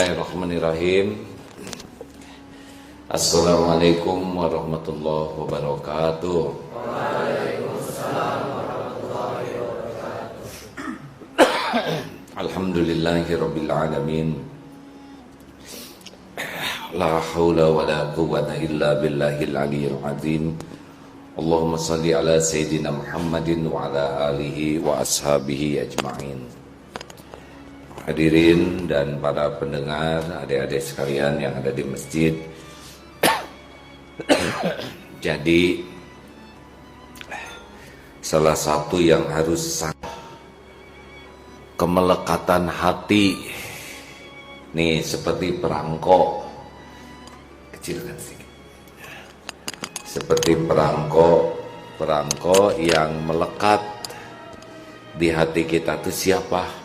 Bismillahirrahmanirrahim. Assalamualaikum warahmatullahi wabarakatuh. Waalaikumsalam warahmatullahi wabarakatuh. Alhamdulillahirabbil alamin. La haula wala quwwata illa billahil aliyyil azim. Allahumma shalli ala sayyidina Muhammadin wa ala alihi wa ashabihi ajma'in. Hadirin dan para pendengar, adik-adik sekalian yang ada di masjid. Jadi salah satu yang harus kemelekatan hati nih seperti perangko kecilkan sedikit. Seperti perangko yang melekat di hati kita itu siapa?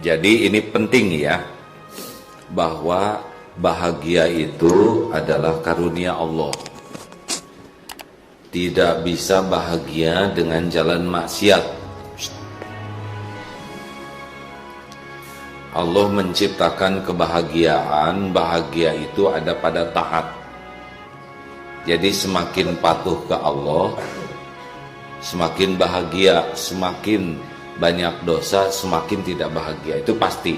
Jadi ini penting ya, bahwa bahagia itu adalah karunia Allah. Tidak bisa bahagia dengan jalan maksiat. Allah menciptakan kebahagiaan, bahagia itu ada pada taat. Jadi semakin patuh ke Allah, semakin bahagia. Semakin banyak dosa, semakin tidak bahagia. Itu pasti.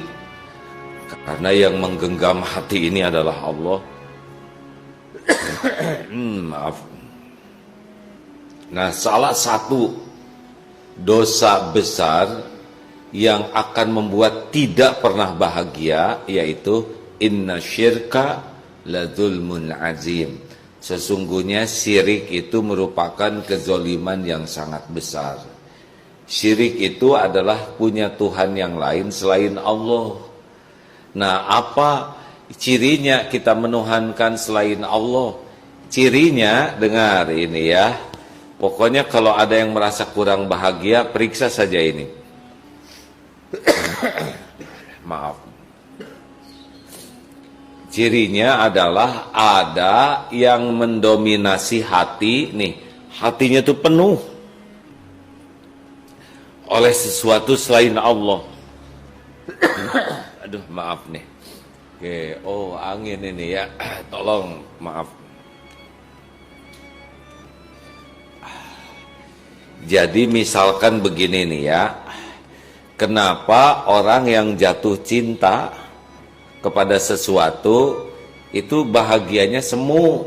Karena yang menggenggam hati ini adalah Allah. Maaf. Nah, salah satu dosa besar yang akan membuat tidak pernah bahagia yaitu inna syirka ladzulmun azim. Sesungguhnya syirik itu merupakan kezoliman yang sangat besar. Syirik itu adalah punya Tuhan yang lain selain Allah. Nah, apa cirinya kita menuhankan selain Allah? Cirinya, dengar ini ya. Pokoknya kalau ada yang merasa kurang bahagia, periksa saja ini. Maaf. Cirinya adalah ada yang mendominasi hati nih. Hatinya itu penuh oleh sesuatu selain Allah. Aduh, maaf nih. Oke, oh angin ini ya. Tolong, maaf. Jadi misalkan begini nih ya. Kenapa orang yang jatuh cinta kepada sesuatu itu bahagianya semu?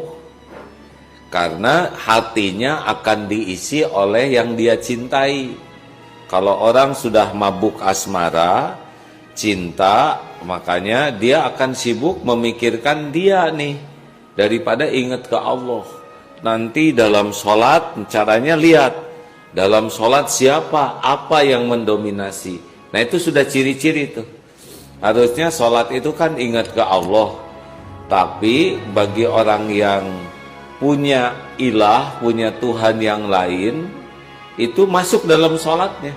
Karena hatinya akan diisi oleh yang dia cintai. Kalau orang sudah mabuk asmara, cinta, makanya dia akan sibuk memikirkan dia nih daripada ingat ke Allah. Nanti dalam sholat caranya lihat. Dalam sholat siapa, apa yang mendominasi. Nah itu sudah ciri-ciri tuh. Harusnya sholat itu kan ingat ke Allah. Tapi bagi orang yang punya ilah, punya Tuhan yang lain, itu masuk dalam sholatnya.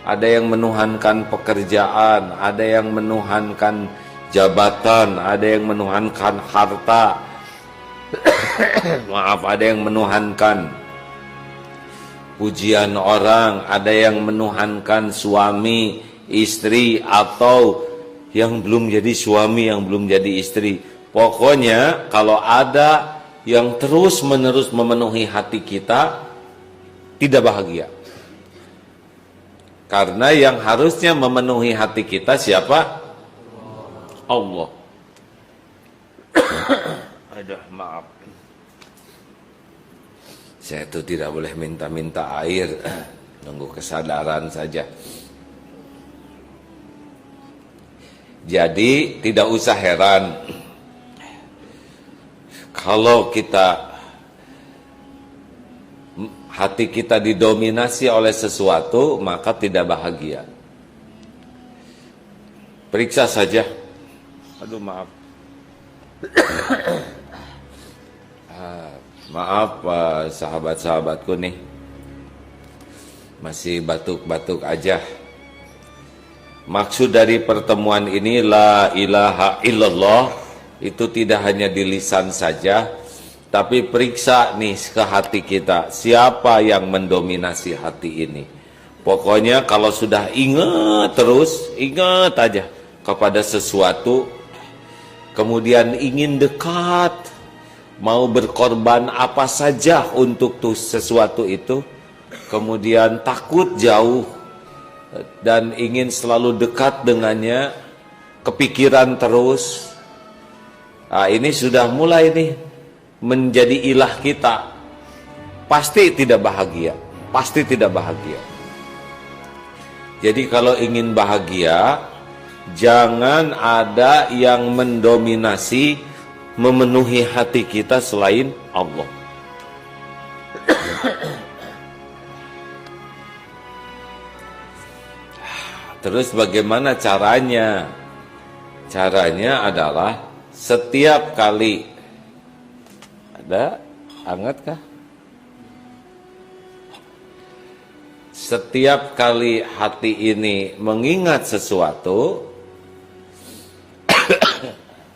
Ada yang menuhankan pekerjaan, ada yang menuhankan jabatan, ada yang menuhankan harta. Maaf, ada yang menuhankan pujian orang, ada yang menuhankan suami, istri, atau yang belum jadi suami, yang belum jadi istri. Pokoknya kalau ada yang terus-menerus memenuhi hati kita, tidak bahagia. Karena yang harusnya memenuhi hati kita siapa? Allah. Aduh, maaf. Saya itu tidak boleh minta-minta air, nunggu kesadaran saja. Jadi tidak usah heran kalau hati kita didominasi oleh sesuatu, maka tidak bahagia. Periksa saja. Aduh, maaf. Maaf sahabat-sahabatku nih, masih batuk-batuk aja. Maksud dari pertemuan ini la ilaha illallah itu tidak hanya di lisan saja, tapi periksa nih ke hati kita, siapa yang mendominasi hati ini. Pokoknya kalau sudah ingat terus, ingat aja kepada sesuatu, kemudian ingin dekat, mau berkorban apa saja untuk sesuatu itu, kemudian takut jauh dan ingin selalu dekat dengannya, kepikiran terus. Nah, ini sudah mulai nih menjadi ilah kita. Pasti tidak bahagia, pasti tidak bahagia. Jadi kalau ingin bahagia, jangan ada yang mendominasi, memenuhi hati kita selain Allah. Terus bagaimana caranya? Caranya adalah setiap kali ada hangat kah? Setiap kali hati ini mengingat sesuatu,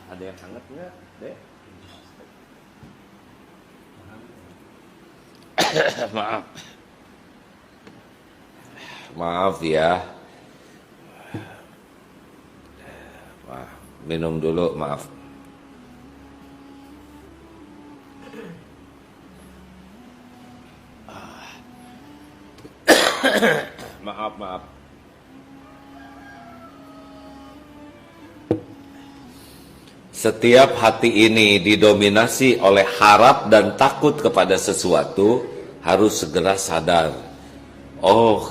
ada yang hangat nggak, Dek? Maaf, maaf ya. Minum dulu, maaf. Maaf. Setiap hati ini didominasi oleh harap dan takut kepada sesuatu, harus segera sadar. Oh,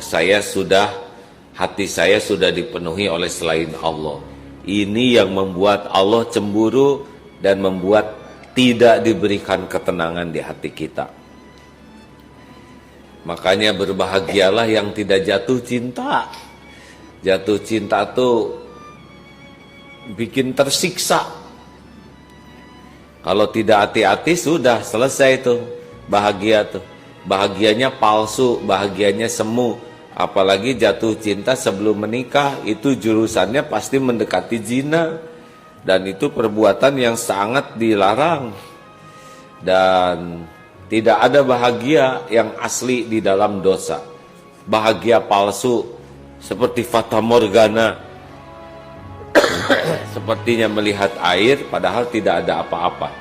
hati saya sudah dipenuhi oleh selain Allah. Ini yang membuat Allah cemburu dan membuat tidak diberikan ketenangan di hati kita. Makanya berbahagialah yang tidak jatuh cinta. Jatuh cinta tuh bikin tersiksa. Kalau tidak hati-hati sudah selesai tuh bahagia tuh. Bahagianya palsu, bahagianya semu. Apalagi jatuh cinta sebelum menikah, itu jurusannya pasti mendekati zina. Dan itu perbuatan yang sangat dilarang. Dan tidak ada bahagia yang asli di dalam dosa. Bahagia palsu seperti fata morgana. Sepertinya melihat air padahal tidak ada apa-apa.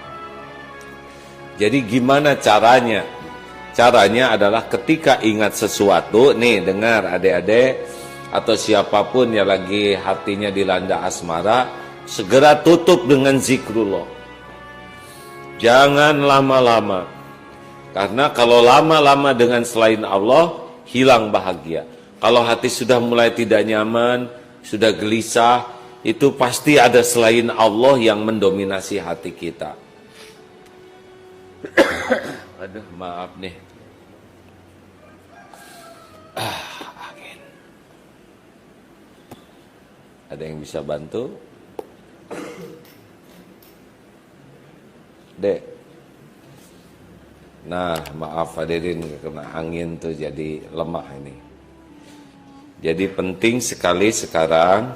Jadi gimana caranya? Caranya adalah ketika ingat sesuatu, nih dengar adik-adik atau siapapun yang lagi hatinya dilanda asmara, segera tutup dengan zikrullah. Jangan lama-lama. Karena kalau lama-lama dengan selain Allah, hilang bahagia. Kalau hati sudah mulai tidak nyaman, sudah gelisah, itu pasti ada selain Allah yang mendominasi hati kita. Aduh, maaf nih. Angin. Ada yang bisa bantu? Dek. Nah, maaf hadirin, kena angin tuh jadi lemah ini. Jadi penting sekali sekarang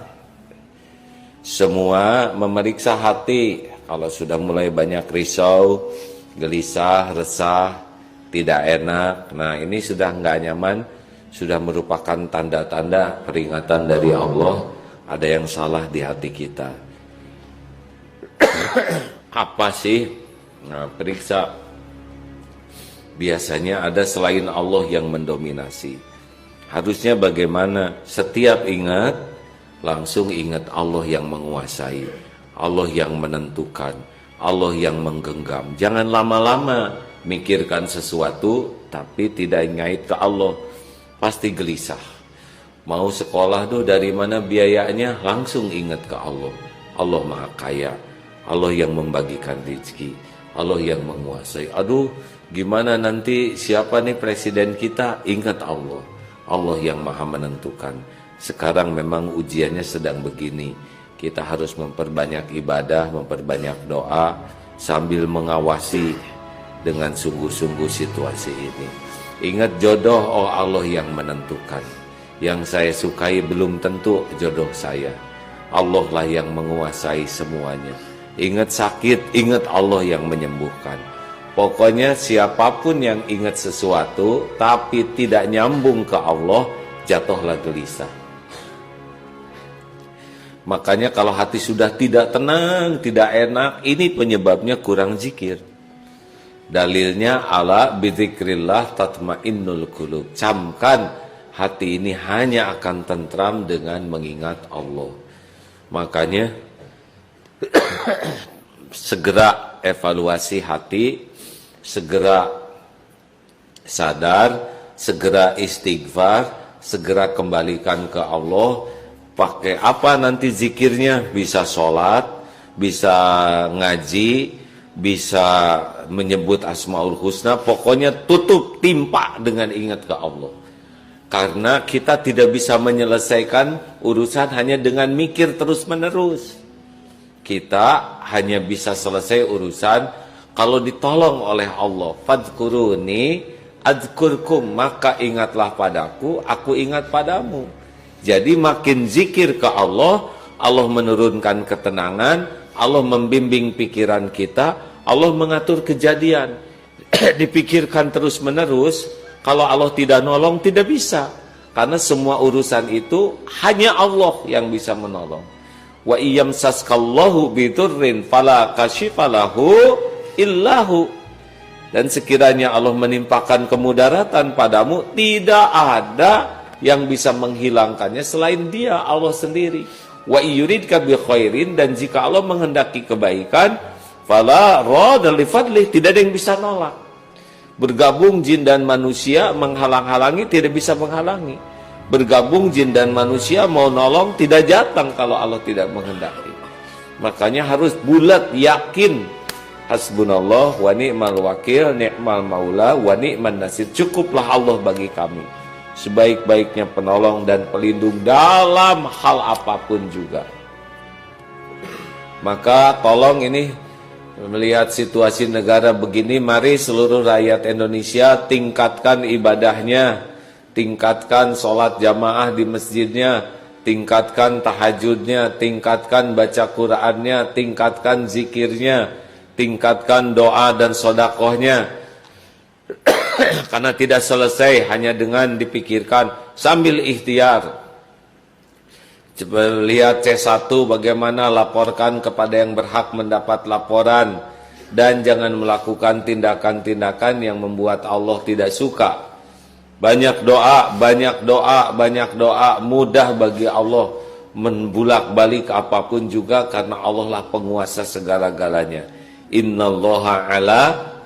semua memeriksa hati. Kalau sudah mulai banyak risau, gelisah, resah, tidak enak, nah ini sudah nggak nyaman, sudah merupakan tanda-tanda peringatan dari Allah ada yang salah di hati kita. Apa sih? Nah, periksa. Biasanya ada selain Allah yang mendominasi. Harusnya bagaimana? Setiap ingat, langsung ingat Allah yang menguasai, Allah yang menentukan, Allah yang menggenggam. Jangan lama-lama mikirkan sesuatu tapi tidak ngait ke Allah, pasti gelisah. Mau sekolah tuh dari mana biayanya, langsung ingat ke Allah. Allah Maha Kaya, Allah yang membagikan rezeki, Allah yang menguasai. Aduh, gimana nanti siapa nih presiden kita? Ingat Allah, Allah yang Maha menentukan. Sekarang memang ujiannya sedang begini. Kita harus memperbanyak ibadah, memperbanyak doa, sambil mengawasi dengan sungguh-sungguh situasi ini. Ingat jodoh, oh Allah yang menentukan. Yang saya sukai belum tentu jodoh saya. Allah lah yang menguasai semuanya. Ingat sakit, ingat Allah yang menyembuhkan. Pokoknya siapapun yang ingat sesuatu tapi tidak nyambung ke Allah, jatuhlah gelisah. Makanya kalau hati sudah tidak tenang, tidak enak, ini penyebabnya kurang zikir. Dalilnya ala bidzikrillah tatmainnul qulub. Camkan hati ini hanya akan tentram dengan mengingat Allah. Makanya segera evaluasi hati, segera sadar, segera istighfar, segera kembalikan ke Allah. Pakai apa nanti zikirnya? Bisa sholat, bisa ngaji, bisa menyebut Asmaul Husna. Pokoknya tutup, timpa dengan ingat ke Allah. Karena kita tidak bisa menyelesaikan urusan hanya dengan mikir terus menerus. Kita hanya bisa selesai urusan kalau ditolong oleh Allah. Fadhkuruni adzkurkum, maka ingatlah padaku, aku ingat padamu. Jadi makin zikir ke Allah, Allah menurunkan ketenangan, Allah membimbing pikiran kita, Allah mengatur kejadian. Dipikirkan terus menerus, kalau Allah tidak nolong tidak bisa. Karena semua urusan itu hanya Allah yang bisa menolong. Wa iyamsaskallahu bidurrin fala kashifalahu illahu. Dan sekiranya Allah menimpakan kemudaratan padamu, tidak ada yang bisa menghilangkannya selain Dia, Allah sendiri. Wa yuridka bi khairin, dan jika Allah menghendaki kebaikan, fala radha li fadlih, tidak ada yang bisa nolak. Bergabung jin dan manusia menghalang-halangi, tidak bisa menghalangi. Bergabung jin dan manusia mau nolong, tidak datang kalau Allah tidak menghendaki. Makanya harus bulat yakin, hasbunallah wa ni'mal wakil, ni'mal maula wa ni'man nasir. Cukuplah Allah bagi kami, sebaik-baiknya penolong dan pelindung dalam hal apapun juga. Maka tolong ini, melihat situasi negara begini, mari seluruh rakyat Indonesia tingkatkan ibadahnya, tingkatkan sholat jamaah di masjidnya, tingkatkan tahajudnya, tingkatkan baca Qur'annya, tingkatkan zikirnya, tingkatkan doa dan sodakohnya. Karena tidak selesai hanya dengan dipikirkan sambil ikhtiar. Coba lihat C1 bagaimana, laporkan kepada yang berhak mendapat laporan. Dan jangan melakukan tindakan-tindakan yang membuat Allah tidak suka. Banyak doa, banyak doa, banyak doa. Mudah bagi Allah membulak-balik apapun juga, karena Allah lah penguasa segala-galanya. Innallaha ala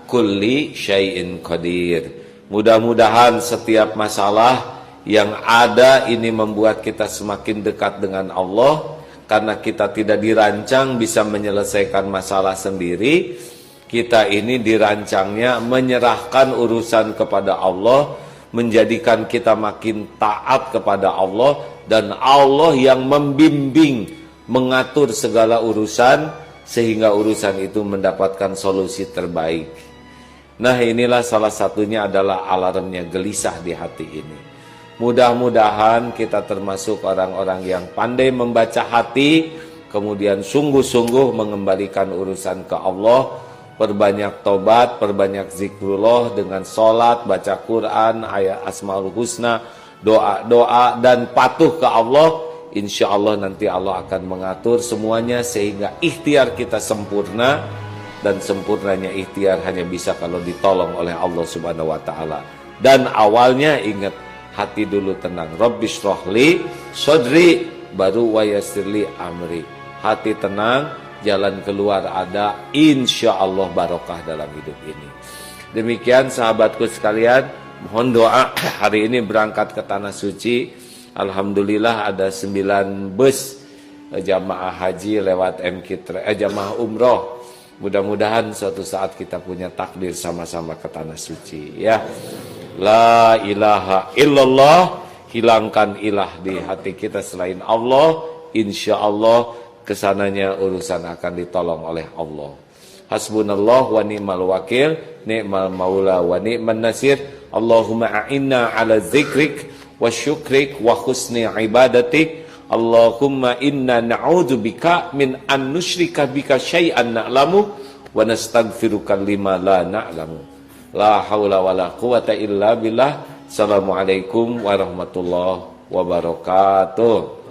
kulli syai'in qadir. Mudah-mudahan setiap masalah yang ada ini membuat kita semakin dekat dengan Allah, karena kita tidak dirancang bisa menyelesaikan masalah sendiri. Kita ini dirancangnya menyerahkan urusan kepada Allah, menjadikan kita makin taat kepada Allah, dan Allah yang membimbing, mengatur segala urusan sehingga urusan itu mendapatkan solusi terbaik. Nah, inilah salah satunya adalah alarmnya gelisah di hati ini. Mudah-mudahan kita termasuk orang-orang yang pandai membaca hati, kemudian sungguh-sungguh mengembalikan urusan ke Allah. Perbanyak tobat, perbanyak zikrullah dengan sholat, baca Quran, ayat Asmaul Husna, doa-doa, dan patuh ke Allah. Insya Allah nanti Allah akan mengatur semuanya sehingga ikhtiar kita sempurna. Dan sempurnanya ikhtiar hanya bisa kalau ditolong oleh Allah Subhanahu wa Ta'ala. Dan awalnya ingat, hati dulu tenang. Rabbishrahli sodri, baru wayassirli amri. Hati tenang, jalan keluar ada, insya Allah barokah dalam hidup ini. Demikian sahabatku sekalian, mohon doa. Hari ini berangkat ke Tanah Suci. Alhamdulillah ada 9 bus jamaah haji lewat jamaah umroh. Mudah-mudahan suatu saat kita punya takdir sama-sama ke Tanah Suci, ya. La ilaha illallah, hilangkan ilah di hati kita selain Allah. Insya Allah kesananya urusan akan ditolong oleh Allah. Hasbunallah wa ni'mal wakil, ni'mal maula wa ni'man nasir. Allahumma a'inna ala zikrik wa syukrik wa husni ibadatik. Allahumma inna na'udzubika min an nusyrika bika syai'an na'lamu wa nastaghfiruka lima la na'lamu. La haula wa la quwata illa billah. Assalamualaikum warahmatullahi wabarakatuh.